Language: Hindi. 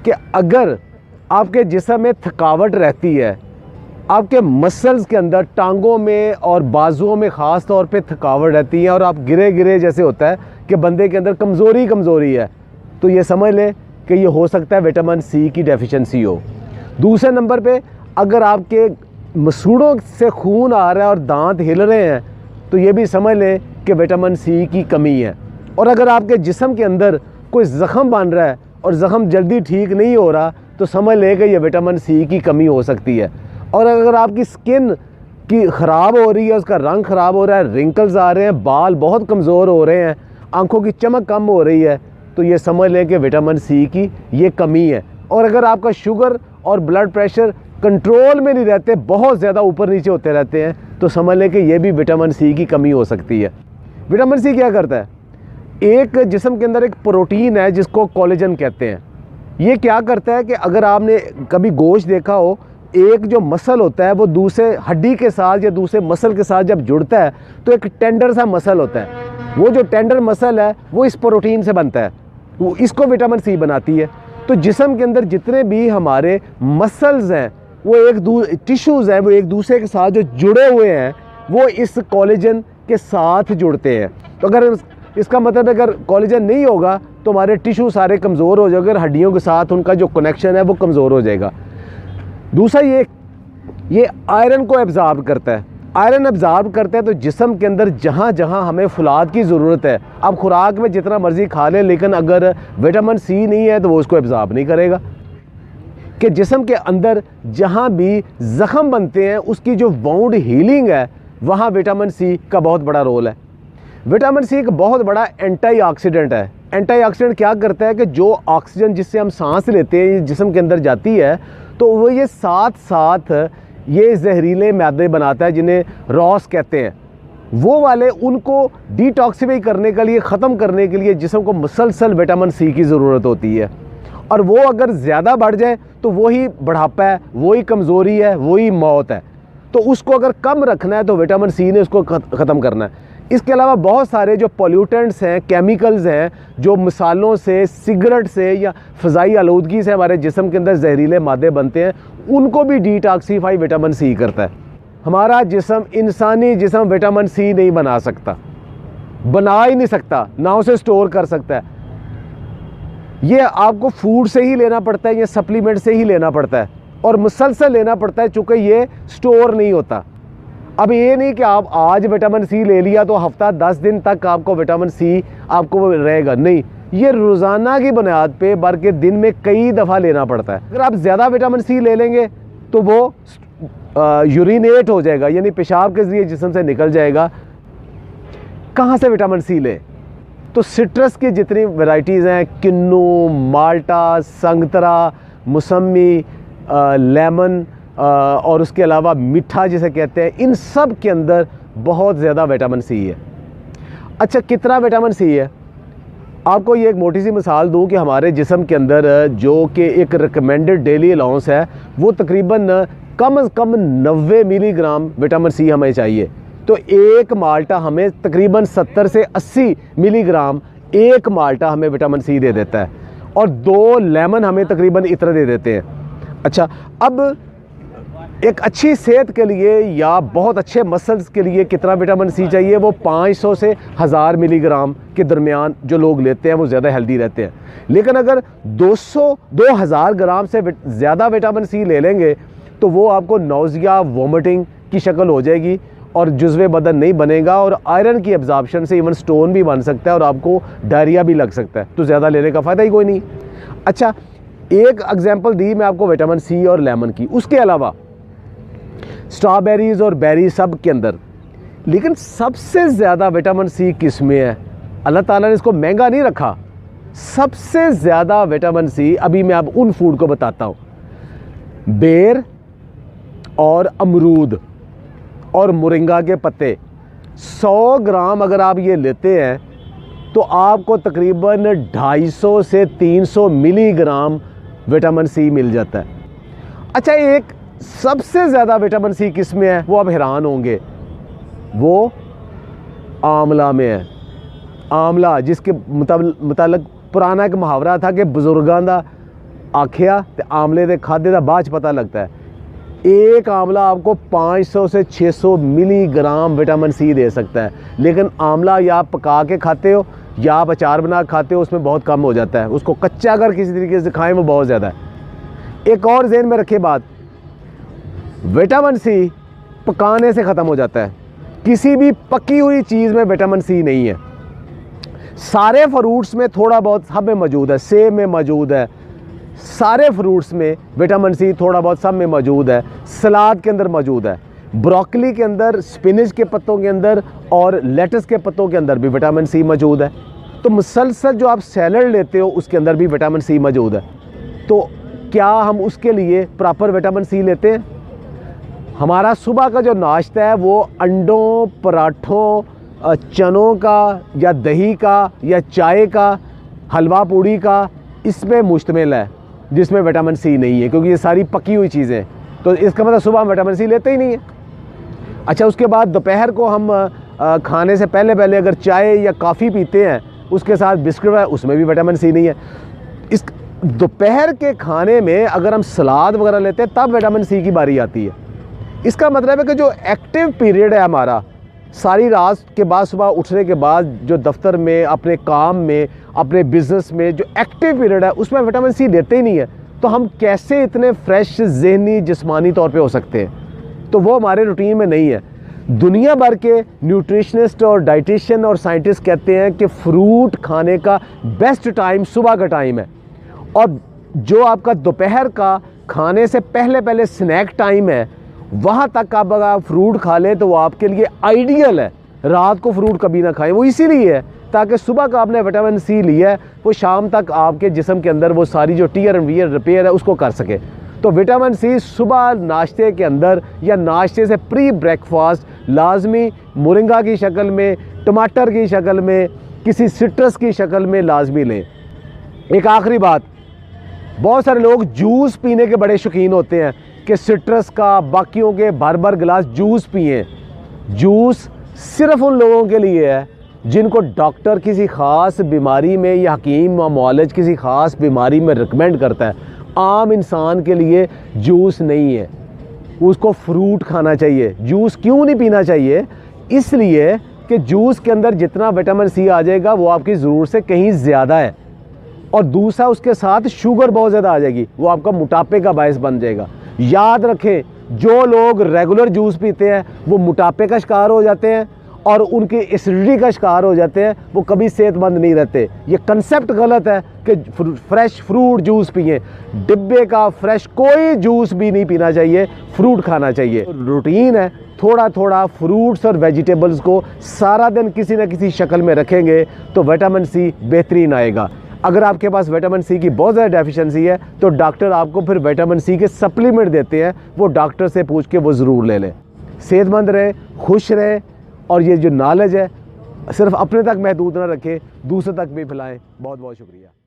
कि अगर आपके जिस्म में थकावट रहती है, आपके मसल्स के अंदर टांगों में और बाजुओं में ख़ास तौर पे थकावट रहती है और आप गिरे गिरे जैसे होता है कि बंदे के अंदर कमज़ोरी है, तो ये समझ लें कि ये हो सकता है विटामिन सी की डेफिशिएंसी हो। दूसरे नंबर पे अगर आपके मसूड़ों से खून आ रहा है और दांत हिल रहे हैं, तो ये भी समझ लें कि विटामिन सी की कमी है। और अगर आपके जिस्म के अंदर कोई ज़ख़म बन रहा है और ज़ख़म जल्दी ठीक नहीं हो रहा, तो समझ लें कि ये विटामिन सी की कमी हो सकती है। और अगर आपकी स्किन की ख़राब हो रही है, उसका रंग ख़राब हो रहा है, रिंकल्स आ रहे हैं, बाल बहुत कमज़ोर हो रहे हैं, आँखों की चमक कम हो रही है, तो ये समझ लें कि विटामिन सी की ये कमी है। और अगर आपका शुगर और ब्लड प्रेशर कंट्रोल में नहीं रहते, बहुत ज़्यादा ऊपर नीचे होते रहते हैं, तो समझ लें कि ये भी विटामिन सी की कमी हो सकती है। विटामिन सी क्या करता है? एक जिस्म के अंदर एक प्रोटीन है जिसको कोलेजन कहते हैं। ये क्या करता है कि अगर आपने कभी गोश्त देखा हो, एक जो मसल होता है वो दूसरे हड्डी के साथ या दूसरे मसल के साथ जब जुड़ता है तो एक टेंडर सा मसल होता है। वो जो टेंडर मसल है वो इस प्रोटीन से बनता है, वो इसको विटामिन सी बनाती है। तो जिस्म के अंदर जितने भी हमारे मसल्स हैं, वो टिश्यूज़ हैं, वो एक दूसरे के साथ जो जुड़े हुए हैं, वो इस कोलेजन के साथ जुड़ते हैं। तो अगर इसका मतलब अगर कोलेजन नहीं होगा तो हमारे टिश्यू सारे कमज़ोर हो जाएंगे, हड्डियों के साथ उनका जो कनेक्शन है वो कमज़ोर हो जाएगा। दूसरा ये आयरन को एब्ज़ॉर्ब करता है। आयरन एब्ज़ॉर्ब करता है तो जिस्म के अंदर जहाँ जहाँ हमें फुलाद की ज़रूरत है, आप खुराक में जितना मर्ज़ी खा लें, लेकिन अगर विटामिन सी नहीं है तो वो उसको एब्ज़ॉर्ब नहीं करेगा। कि जिस्म के अंदर जहाँ भी ज़ख़म बनते हैं उसकी जो वाउंड हीलिंग है, वहाँ विटामिन सी का बहुत बड़ा रोल है। विटामिन सी एक बहुत बड़ा एंटीऑक्सीडेंट है। एंटीऑक्सीडेंट क्या करता है कि जो ऑक्सीजन जिससे हम सांस लेते हैं, ये जिस्म के अंदर जाती है, तो वो ये साथ साथ ये जहरीले मैदे बनाता है जिन्हें रॉस कहते हैं। वो वाले उनको डिटॉक्सिफाई करने के लिए, ख़त्म करने के लिए जिस्म को मुसलसल विटामिन सी की ज़रूरत होती है। और वो अगर ज़्यादा बढ़ जाए तो वही बुढ़ापा है, वही कमज़ोरी है, वही मौत है। तो उसको अगर कम रखना है तो विटामिन सी ने उसको ख़त्म करना है। इसके अलावा बहुत सारे जो पोल्यूटेंट्स हैं, केमिकल्स हैं, जो मिसालों से, सिगरेट से या फ़ज़ाई आलूदगी से हमारे जिस्म के अंदर जहरीले मादे बनते हैं, उनको भी डिटॉक्सीफाई विटामिन सी करता है। हमारा जिस्म, इंसानी जिस्म विटामिन सी नहीं बना सकता, बना ही नहीं सकता, ना उसे स्टोर कर सकता है। ये आपको फूड से ही लेना पड़ता है या सप्लीमेंट से ही लेना पड़ता है, और मुसलसल लेना पड़ता है, चूँकि ये स्टोर नहीं होता। अब ये नहीं कि आप आज विटामिन सी ले लिया तो हफ्ता 10 दिन तक आपको विटामिन सी आपको रहेगा, नहीं, ये रोज़ाना की बुनियाद पे बल्कि दिन में कई दफ़ा लेना पड़ता है। अगर आप ज़्यादा विटामिन सी ले लेंगे तो वो यूरिनेट हो जाएगा, यानी पेशाब के ज़रिए जिस्म से निकल जाएगा। कहाँ से विटामिन सी लें? तो सिट्रस की जितनी वैरायटीज़ हैं, किन्नू, माल्टा, संगतरा, मौसमी, लेमन और उसके अलावा मीठा जिसे कहते हैं, इन सब के अंदर बहुत ज़्यादा विटामिन सी है। अच्छा, कितना विटामिन सी है? आपको ये एक मोटी सी मिसाल दूं कि हमारे जिस्म के अंदर जो कि एक रिकमेंडेड डेली अलाउंस है, वो तकरीबन कम से कम 90 मिलीग्राम विटामिन सी हमें चाहिए। तो एक माल्टा हमें तकरीबन 70 से 80 मिलीग्राम एक माल्टा हमें विटामिन सी दे देता है, और 2 लेमन हमें तकरीबन इतना दे देते हैं। अच्छा, अब एक अच्छी सेहत के लिए या बहुत अच्छे मसल्स के लिए कितना विटामिन सी चाहिए? वो 500 से 1000 मिलीग्राम के दरमियान जो लोग लेते हैं वो ज़्यादा हेल्दी रहते हैं। लेकिन अगर 2000 ग्राम से ज़्यादा विटामिन सी ले लेंगे तो वो आपको नौजिया, वोमिटिंग की शक्ल हो जाएगी और जुज़्वे बदन नहीं बनेगा, और आयरन की एब्जॉर्प्शन से इवन स्टोन भी बन सकता है और आपको डायरिया भी लग सकता है। तो ज़्यादा लेने का फ़ायदा ही कोई नहीं। अच्छा, एक एग्जाम्पल दी मैं आपको विटामिन सी और लेमन की, उसके अलावा स्ट्रॉबेरीज़ और बेरी सब के अंदर, लेकिन सबसे ज़्यादा विटामिन सी किस में है? अल्लाह ताला ने इसको महंगा नहीं रखा। सबसे ज़्यादा विटामिन सी, अभी मैं आप उन फूड को बताता हूँ, बेर और अमरूद और मोरिंगा के पत्ते। 100 ग्राम अगर आप ये लेते हैं तो आपको तकरीबन 250 से 300 मिलीग्राम विटामिन सी मिल जाता है। अच्छा, एक सबसे ज़्यादा विटामिन सी किस में है? वो आप हैरान होंगे, वो आंवला में है। आंवला, जिसके मुताबिक पुराना एक मुहावरा था कि बुजुर्गां दा आखिया तो आमले के खादे का बाद पता लगता है। एक आंवला आपको 500 से 600 मिलीग्राम विटामिन सी दे सकता है, लेकिन आंवला या आप पका के खाते हो या आप अचार बना के खाते हो, उसमें बहुत कम हो जाता है। उसको कच्चा अगर किसी तरीके से खाएं वो बहुत ज़्यादा है। एक और ज़हन में रखे बात, विटामिन सी पकाने से ख़त्म हो जाता है। किसी भी पकी हुई चीज़ में विटामिन सी नहीं है। सारे फ्रूट्स में थोड़ा बहुत सब में मौजूद है, सेब में मौजूद है, सारे फ्रूट्स में विटामिन सी थोड़ा बहुत सब में मौजूद है, सलाद के अंदर मौजूद है, ब्रोकली के अंदर, स्पिनच के पत्तों के अंदर और लेटस के पत्तों के अंदर भी विटामिन सी मौजूद है। तो मुसलसल जो आप सैलड लेते हो उसके अंदर भी विटामिन सी मौजूद है। तो क्या हम उसके लिए प्रॉपर विटामिन सी लेते हैं? हमारा सुबह का जो नाश्ता है वो अंडों, पराठों, चनों का या दही का या चाय का, हलवा पूड़ी का, इसमें मुश्तमिल है, जिसमें विटामिन सी नहीं है, क्योंकि ये सारी पकी हुई चीज़ें हैं। तो इसका मतलब सुबह हम विटामिन सी लेते ही नहीं है। अच्छा, उसके बाद दोपहर को हम खाने से पहले अगर चाय या कॉफ़ी पीते हैं, उसके साथ बिस्किट है, उसमें भी विटामिन सी नहीं है। इस दोपहर के खाने में अगर हम सलाद वगैरह लेते हैं तब विटामिन सी की बारी आती है। इसका मतलब है कि जो एक्टिव पीरियड है हमारा, सारी रात के बाद सुबह उठने के बाद जो दफ्तर में, अपने काम में, अपने बिज़नेस में जो एक्टिव पीरियड है, उसमें विटामिन सी लेते ही नहीं है। तो हम कैसे इतने फ्रेश ज़हनी जिस्मानी तौर पे हो सकते हैं? तो वो हमारे रूटीन में नहीं है। दुनिया भर के न्यूट्रिशनिस्ट और डाइटिशियन और साइंटिस्ट कहते हैं कि फ्रूट खाने का बेस्ट टाइम सुबह का टाइम है, और जो आपका दोपहर का खाने से पहले स्नैक टाइम है, वहाँ तक आप अगर फ्रूट खा लें तो वो आपके लिए आइडियल है। रात को फ्रूट कभी ना खाएं, वो इसीलिए है ताकि सुबह का आपने विटामिन सी लिया है वो शाम तक आपके जिस्म के अंदर वो सारी जो टीयर एंड वियर रिपेयर है उसको कर सके। तो विटामिन सी सुबह नाश्ते के अंदर या नाश्ते से प्री ब्रेकफास्ट लाजमी मोरिंगा की शक्ल में, टमाटर की शक्ल में, किसी सिट्रस की शक्ल में लाजमी लें। एक आखिरी बात, बहुत सारे लोग जूस पीने के बड़े शौकीन होते हैं कि सिट्रस का, बाकियों के भर गिलास जूस पिए। जूस सिर्फ उन लोगों के लिए है जिनको डॉक्टर किसी ख़ास बीमारी में या हकीम व मुआलिज किसी ख़ास बीमारी में रिकमेंड करता है। आम इंसान के लिए जूस नहीं है, उसको फ्रूट खाना चाहिए। जूस क्यों नहीं पीना चाहिए? इसलिए कि जूस के अंदर जितना विटामिन सी आ जाएगा वो आपकी ज़रूरत से कहीं ज़्यादा है, और दूसरा उसके साथ शुगर बहुत ज़्यादा आ जाएगी, वो आपका मोटापे का बायस बन जाएगा। याद रखें, जो लोग रेगुलर जूस पीते हैं वो मोटापे का शिकार हो जाते हैं और उनकी एसिडिटी का शिकार हो जाते हैं, वो कभी सेहतमंद नहीं रहते। ये कंसेप्ट गलत है कि फ्रेश फ्रूट जूस पिए। डिब्बे का फ्रेश कोई जूस भी नहीं पीना चाहिए, फ्रूट खाना चाहिए। रूटीन है, थोड़ा थोड़ा फ्रूट्स और वेजिटेबल्स को सारा दिन किसी न किसी शक्ल में रखेंगे तो विटामिन सी बेहतरीन आएगा। अगर आपके पास विटामिन सी की बहुत ज़्यादा डेफिशिएंसी है तो डॉक्टर आपको फिर विटामिन सी के सप्लीमेंट देते हैं, वो डॉक्टर से पूछ के वो ज़रूर ले लें। सेहतमंद रहें, खुश रहें, और ये जो नॉलेज है सिर्फ अपने तक महदूद ना रखें, दूसरे तक भी फैलाएं। बहुत बहुत शुक्रिया।